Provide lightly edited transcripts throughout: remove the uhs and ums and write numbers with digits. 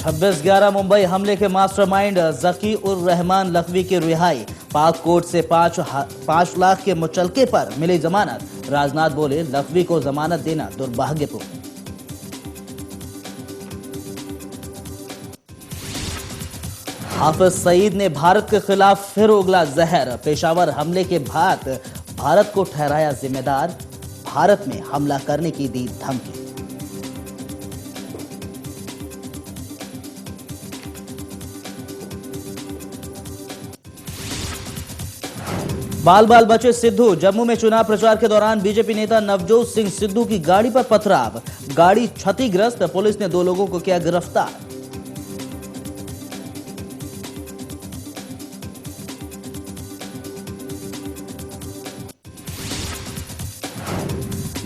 26/11 मुंबई हमले के मास्टरमाइंड जकी उर रहमान लखवी की रिहाई। पाक कोर्ट से 5 लाख के मुचलके पर मिली जमानत। राजनाथ बोले, लखवी को जमानत देना दुर्भाग्यपूर्ण। हाफिज सईद ने भारत के खिलाफ फिर उगला जहर। पेशावर हमले के बाद भारत को ठहराया जिम्मेदार। भारत में हमला करने की दी धमकी। बाल बाल बचे सिद्धू। जम्मू में चुनाव प्रचार के दौरान बीजेपी नेता नवजोत सिंह सिद्धू की गाड़ी पर पथराव। गाड़ी क्षतिग्रस्त। पुलिस ने 2 लोगों को किया गिरफ्तार।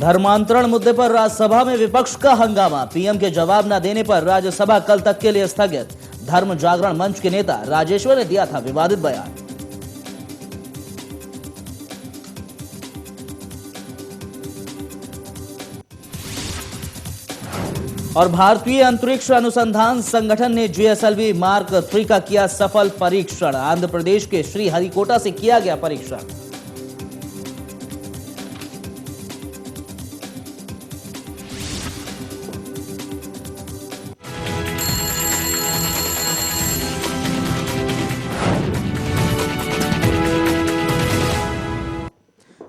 धर्मांतरण मुद्दे पर राज्यसभा में विपक्ष का हंगामा। पीएम के जवाब न देने पर राज्यसभा कल तक के लिए स्थगित। धर्म जागरण मंच के नेता राजेश्वर ने दिया था विवादित बयान। और भारतीय अंतरिक्ष अनुसंधान संगठन ने जीएसएलवी मार्क 3 का किया सफल परीक्षण। आंध्र प्रदेश के श्रीहरिकोटा से किया गया परीक्षण।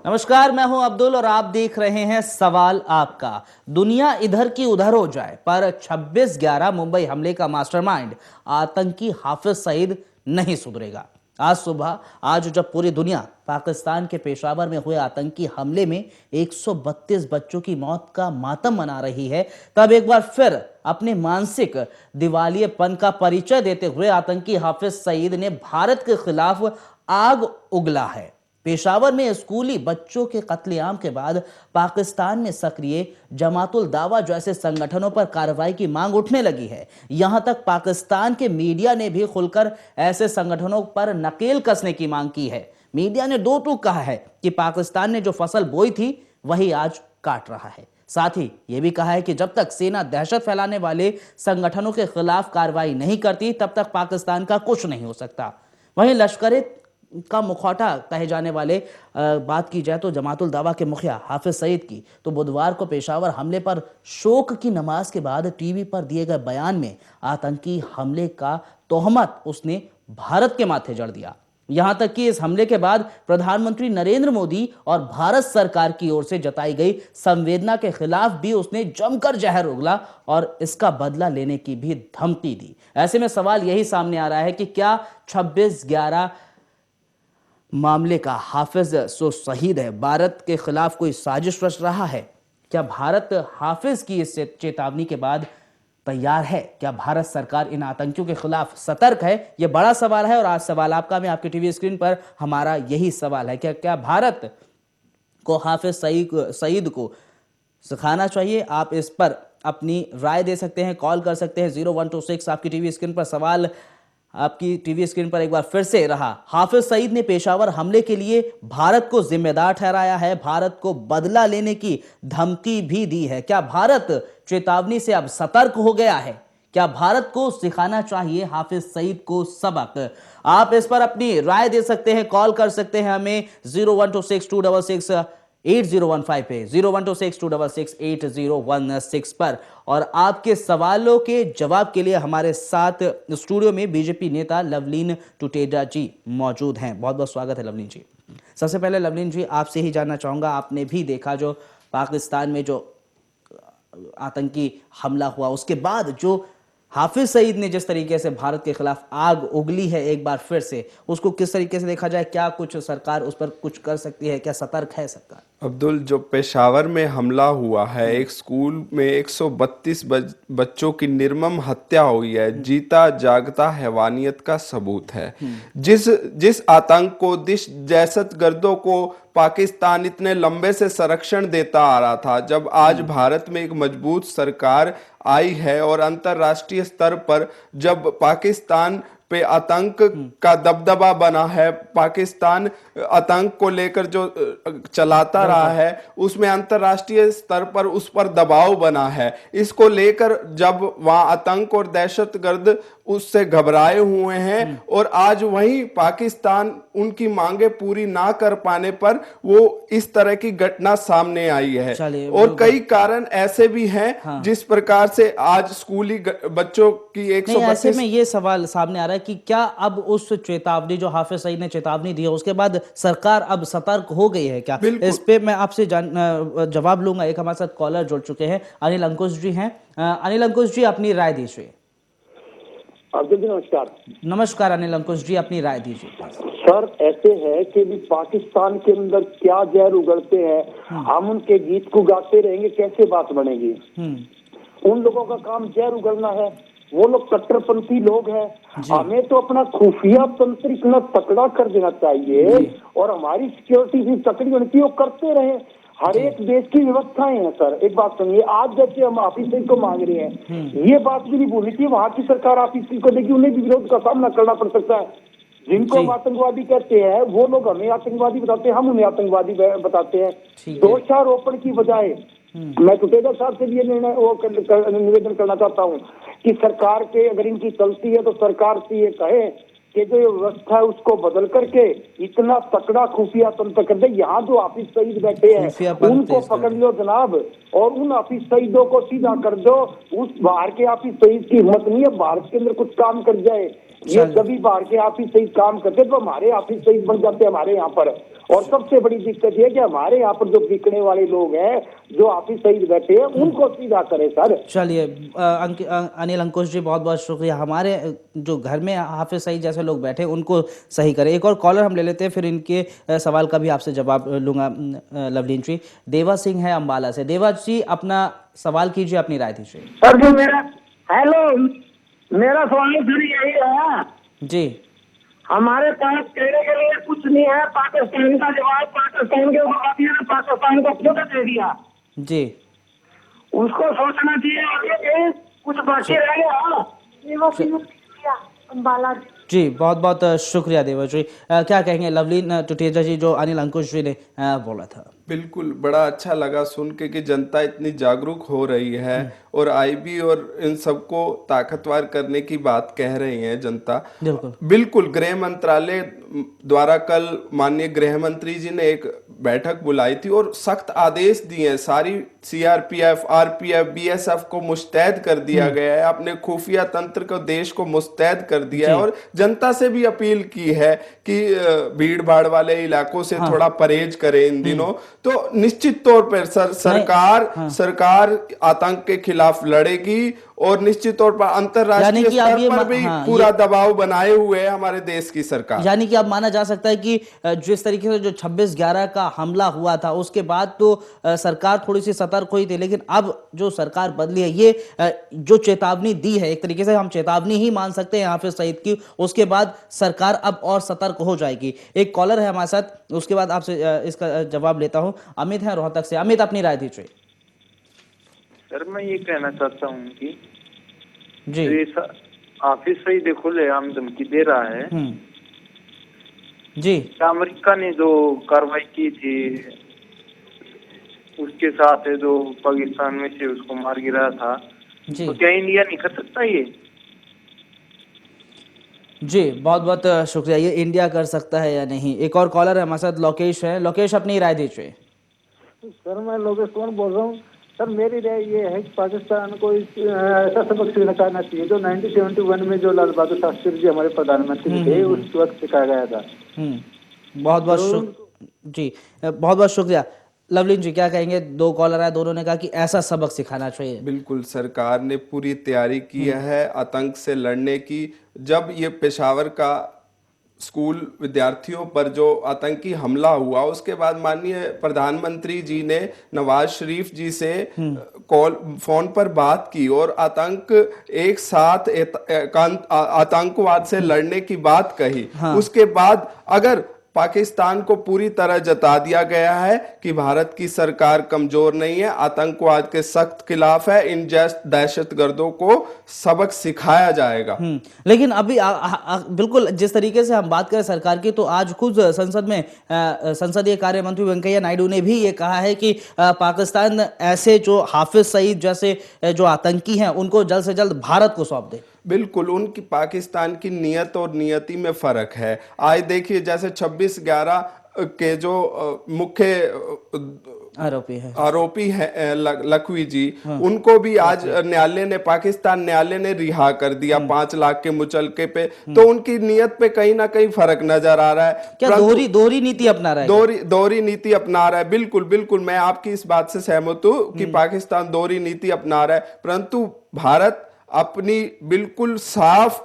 नमस्कार, मैं हूं अब्दुल और आप देख रहे हैं सवाल आपका। दुनिया इधर की उधर हो जाए, पर 26/11 मुंबई हमले का मास्टरमाइंड आतंकी हाफिज सईद नहीं सुधरेगा। आज जब पूरी दुनिया पाकिस्तान के पेशावर में हुए आतंकी हमले में 132 बच्चों की मौत का मातम मना रही है, तब एक बार फिर अपने मानसिक दिवालियेपन का परिचय देते हुए आतंकी हाफिज सईद ने भारत के खिलाफ आग उगला है। पेशावर में स्कूली बच्चों के कत्लेआम के बाद पाकिस्तान में सक्रिय जमातुल दावा जैसे संगठनों पर कार्रवाई की मांग उठने लगी है। यहां तक पाकिस्तान के मीडिया ने भी खुलकर ऐसे संगठनों पर नकेल कसने की मांग की है। मीडिया ने 2 टूक कहा है कि पाकिस्तान ने जो फसल बोई थी वही आज काट रहा है। साथ ही यह भी कहा है कि जब तक सेना दहशत फैलाने वाले संगठनों के खिलाफ कार्रवाई नहीं करती, तब तक पाकिस्तान का कुछ नहीं हो सकता। वहीं लश्कर का मुखौटा कहे जाने वाले बात की जाए तो जमातुल दावा के मुखिया हाफिज सईद की, तो बुधवार को पेशावर हमले पर शोक की नमाज के बाद टीवी पर दिए गए बयान में आतंकी हमले का तोहमत उसने भारत के माथे जड़ दिया। यहां तक कि इस हमले के बाद प्रधानमंत्री नरेंद्र मोदी और भारत सरकार की ओर से जताई गई संवेदना के खिलाफ भी उसने जमकर जहर उगला और इसका बदला लेने की भी धमकी दी। ऐसे में सवाल यही सामने आ रहा है कि क्या 26/11 मामले का हाफिज सो शहीद है, भारत के खिलाफ कोई साजिश रच रहा है? क्या भारत हाफिज की इस चेतावनी के बाद तैयार है? क्या भारत सरकार इन आतंकियों के खिलाफ सतर्क है? यह बड़ा सवाल है और आज सवाल आपका में आपकी टीवी स्क्रीन पर हमारा यही सवाल है। क्या भारत को हाफिज सईद को सिखाना चाहिए? आप इस पर अपनी राय दे सकते हैं, कॉल कर सकते हैं 0126। आपकी टीवी स्क्रीन पर सवाल आपकी टीवी स्क्रीन पर एक बार फिर से रहा। हाफिज सईद ने पेशावर हमले के लिए भारत को जिम्मेदार ठहराया है, भारत को बदला लेने की धमकी भी दी है। क्या भारत चेतावनी से अब सतर्क हो गया है? क्या भारत को सिखाना चाहिए हाफिज सईद को सबक? आप इस पर अपनी राय दे सकते हैं, कॉल कर सकते हैं हमें 0126 8015 पे, 0126 8016 पर। और आपके सवालों के जवाब के लिए हमारे साथ स्टूडियो में बीजेपी नेता लवलीन टुटेजा जी मौजूद हैं। बहुत बहुत स्वागत है लवलीन जी। सबसे पहले लवलीन जी, आपसे ही जानना चाहूंगा, आपने भी देखा जो पाकिस्तान में जो आतंकी हमला हुआ, उसके बाद जो हाफिज सईद ने जिस तरीके से भारत के खिलाफ आग उगली है एक बार फिर से, उसको किस तरीके से देखा जाए? क्या कुछ सरकार उस पर कुछ कर सकती है? क्या सतर्क है सरकार? अब्दुल, जो पेशावर में हमला हुआ है, एक स्कूल में 132 बच्चों की निर्मम हत्या हुई है, जीता जागता हैवानियत का सबूत है। जिस आतंक को, जिस दहशतगर्दों को पाकिस्तान इतने लंबे से संरक्षण देता आ रहा था, जब आज भारत में एक मजबूत सरकार आई है और अंतर्राष्ट्रीय स्तर पर जब पाकिस्तान पे आतंक का दबदबा बना है, पाकिस्तान आतंक को लेकर जो चलाता रहा है, उसमें अंतर्राष्ट्रीय स्तर पर उस पर दबाव बना है। इसको लेकर जब वहां आतंक और दहशतगर्द उससे घबराए हुए हैं और आज वही पाकिस्तान उनकी मांगे पूरी ना कर पाने पर वो इस तरह की घटना सामने आई है। चलिए, और कई कारण ऐसे भी हैं जिस प्रकार से आज स्कूली बच्चों की नहीं, ऐसे 132 में ये सवाल सामने आ रहा है कि क्या अब उस चेतावनी जो हाफिज सईद ने चेतावनी दी है उसके बाद सरकार अब सतर्क हो गई है क्या? बिल्कुल। इस पे मैं आपसे जवाब लूंगा। एक हमारे साथ कॉलर जुड़ चुके हैं, अनिल अंकुश जी हैं। अनिल अंकुश जी, अपनी राय दीजिए। नमस्कार। नमस्कार अनिल अंकुश जी, अपनी राय दीजिए। सर, ऐसे है कि भी पाकिस्तान के अंदर क्या जहर उगलते हैं, हम उनके गीत को गाते रहेंगे, कैसे बात बनेगी? उन लोगों का काम जहर उगलना है, वो लोग कट्टरपंथी लोग हैं। हमें तो अपना खुफिया तंत्र इतना तकड़ा कर देना चाहिए और हमारी सिक्योरिटी भी तकड़ी होनी चाहिए, वो करते रहे। हर एक देश की व्यवस्थाएं हैं सर। एक बात सुनिए, आज जैसे हम ऑफिस को मांग रहे हैं, ये बात भी नहीं भूलनी चाहिए वहां की सरकार ऑफिस को देगी, उन्हें भी विरोध का सामना करना पड़ सकता है। जिनको हम आतंकवादी कहते हैं वो लोग हमें आतंकवादी बताते हैं, हम उन्हें आतंकवादी बताते हैं। दोषारोपण की बजाय मैं टुटेजा साहब से भी ये निर्णय निवेदन करना चाहता हूँ कि सरकार के अगर इनकी चलती है तो सरकार से ये कहे कि जो ये व्यवस्था है उसको बदल करके इतना तकड़ा खुफिया तंत्र कर दे। यहाँ जो हाफिज सईद बैठे हैं उनको पकड़ लो जनाब, और उन हाफिज सईदों को सीधा कर दो। उस बाहर के हाफिज सईद की हिम्मत नहीं है भारत के अंदर कुछ काम कर जाए। ये सभी बाहर के हाफिज सईद काम करते तो हमारे हाफिज सईद बन जाते हमारे यहाँ पर। और सबसे बड़ी दिक्कत ये कि हमारे यहाँ पर जो बिकने वाले लोग हैं, जो हाफिज सईद बैठे हैं, उनको सीधा करे सर। चलिए अनिल अंकुश जी, बहुत बहुत शुक्रिया। हमारे जो घर में हाफिज सईद जैसे लोग बैठे उनको सही करें। एक और कॉलर हम ले लेते हैं, फिर इनके सवाल का भी आपसे जवाब लूंगा। लवलीन जी, देवा सिंह है अम्बाला से। देवा जी, अपना सवाल कीजिए, अपनी राय दीजिए। सर जो मेरा सवाल फिर यही है जी। हमारे पास कहने के लिए कुछ नहीं है। पाकिस्तान का जवाब पाकिस्तान के ऊपर दिया, पाकिस्तान को क्यों दे दिया? जी, उसको सोचना चाहिए आगे कि कुछ बाकी रह गया। अम्बाला जी, बहुत बहुत शुक्रिया देवा जी। क्या कहेंगे लवलीन टुटेजा जी, जो अनिल अंकुश जी ने बोला था? बिल्कुल, बड़ा अच्छा लगा सुन के कि जनता इतनी जागरूक हो रही है और आईबी और इन सबको ताकतवर करने की बात कह रही है जनता। बिल्कुल गृह मंत्रालय द्वारा कल माननीय गृह मंत्री जी ने एक बैठक बुलाई थी और सख्त आदेश दिए हैं। सारी सीआरपीएफ, आरपीएफ, बीएसएफ को मुस्तैद कर दिया गया है, अपने खुफिया तंत्र को, देश को मुस्तैद कर दिया है और जनता से भी अपील की है कि भीड़ भाड़ वाले इलाकों से थोड़ा परहेज करें इन दिनों। तो निश्चित तौर पर सरकार आतंक के खिलाफ लड़ेगी और निश्चित तौर पर अंतरराष्ट्रीय स्तर पर भी पूरा दबाव बनाए हुए है हमारे देश की सरकार। यानी कि अब माना जा सकता है कि जिस तरीके से जो 26/11 का हमला हुआ था उसके बाद तो सरकार थोड़ी सी सतर्क हुई थी, लेकिन अब जो सरकार बदली है, ये जो चेतावनी दी है, एक तरीके से हम चेतावनी ही मान सकते हैं हाफिज सईद की, उसके बाद सरकार अब और सतर्क हो जाएगी। एक कॉलर है हमारे साथ, उसके बाद आपसे इसका जवाब लेता हूं। अमित है रोहतक से। अमित, अपनी राय दीजिए। सर मैं ये कहना चाहता हूँ कि जी, हाफिज सईद देखो ले आम धमकी दे रहा है जी। अमेरिका ने जो कार्रवाई की थी उसके साथ है जो पाकिस्तान में से उसको मार गिराया था, तो क्या इंडिया नहीं कर सकता ये? जी, बहुत बहुत शुक्रिया। ये इंडिया कर सकता है या नहीं? एक और कॉलर है हमारे साथ, लोकेश है। लोकेश, अपनी राय दीजिए। सर मैं लोकेश कौन बोल रहा हूँ। सर मेरी राय ये है कि पाकिस्तान को ऐसा सबक सिखाना चाहिए जो 1971 में जो लाल बहादुर शास्त्री जी हमारे प्रधानमंत्री थे उस वक्त सिखाया गया था। बहुत बहुत शुक्रिया। लवलीन जी, क्या कहेंगे? दो कॉलर आए, दोनों ने कहा कि ऐसा सबक सिखाना चाहिए। बिल्कुल, सरकार ने पूरी तैयारी की है आतंक से लड़ने की। जब ये पेशावर का स्कूल विद्यार्थियों पर जो आतंकी हमला हुआ, उसके बाद माननीय प्रधानमंत्री जी ने नवाज शरीफ जी से फोन पर बात की और एक साथ आतंकवाद से लड़ने की बात कही। उसके बाद अगर पाकिस्तान को पूरी तरह जता दिया गया है कि भारत की सरकार कमजोर नहीं है, आतंकवाद के सख्त खिलाफ है, इन दहशतगर्दों को सबक सिखाया जाएगा। लेकिन अभी बिल्कुल जिस तरीके से हम बात करें सरकार की, तो आज खुद संसद में संसदीय कार्य मंत्री वेंकैया नायडू ने भी ये कहा है कि पाकिस्तान ऐसे जो हाफिज सईद जैसे जो आतंकी हैं उनको जल्द से जल्द भारत को सौंप दे। बिल्कुल, उनकी पाकिस्तान की नीयत और नियति में फर्क है। आज देखिए जैसे 26/11 के जो मुख्य आरोपी है लखवी जी, उनको भी आज न्यायालय ने, पाकिस्तान न्यायालय ने रिहा कर दिया 5 लाख के मुचलके पे। तो उनकी नियत पे कहीं ना कहीं फर्क नजर आ रहा है। क्या दोहरी नीति अपना रहा है? दोहरी नीति अपना रहा है। बिल्कुल बिल्कुल, मैं आपकी इस बात से सहमत हूं कि पाकिस्तान दोहरी नीति अपना रहा है, परंतु भारत अपनी बिल्कुल साफ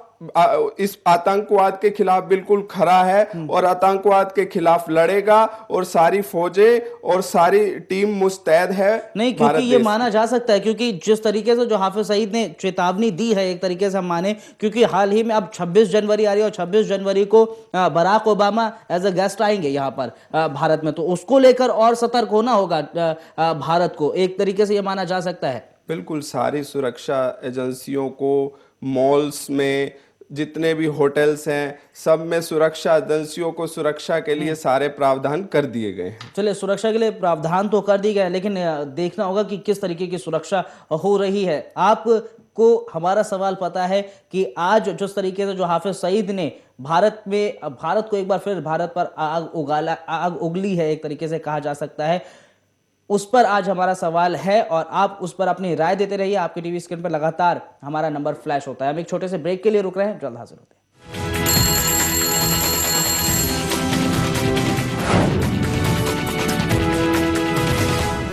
इस आतंकवाद के खिलाफ बिल्कुल खड़ा है और आतंकवाद के खिलाफ लड़ेगा, और सारी फौजें और सारी टीम मुस्तैद है। नहीं, क्योंकि ये माना जा सकता है, क्योंकि जिस तरीके से जो हाफिज सईद ने चेतावनी दी है, एक तरीके से हम माने, क्योंकि हाल ही में अब 26 जनवरी आ रही है और 26 जनवरी को Barack Obama as a guest आएंगे यहाँ पर भारत में, तो उसको लेकर और सतर्क होना होगा भारत को, एक तरीके से ये माना जा सकता है। बिल्कुल, सारी सुरक्षा एजेंसियों को, मॉल्स में जितने भी होटल्स हैं, सब में सुरक्षा एजेंसियों को सुरक्षा के लिए सारे प्रावधान कर दिए गए हैं। चलिए, सुरक्षा के लिए प्रावधान तो कर दिए गए, लेकिन देखना होगा कि किस तरीके की सुरक्षा हो रही है। आपको हमारा सवाल पता है कि आज जिस तरीके से जो हाफिज सईद ने भारत को एक बार फिर भारत पर आग उगली है, एक तरीके से कहा जा सकता है, उस पर आज हमारा सवाल है और आप उस पर अपनी राय देते रहिए। आपके टीवी स्क्रीन पर लगातार हमारा नंबर फ्लैश होता है। हम एक छोटे से ब्रेक के लिए रुक रहे हैं, जल्द हाजिर होते हैं।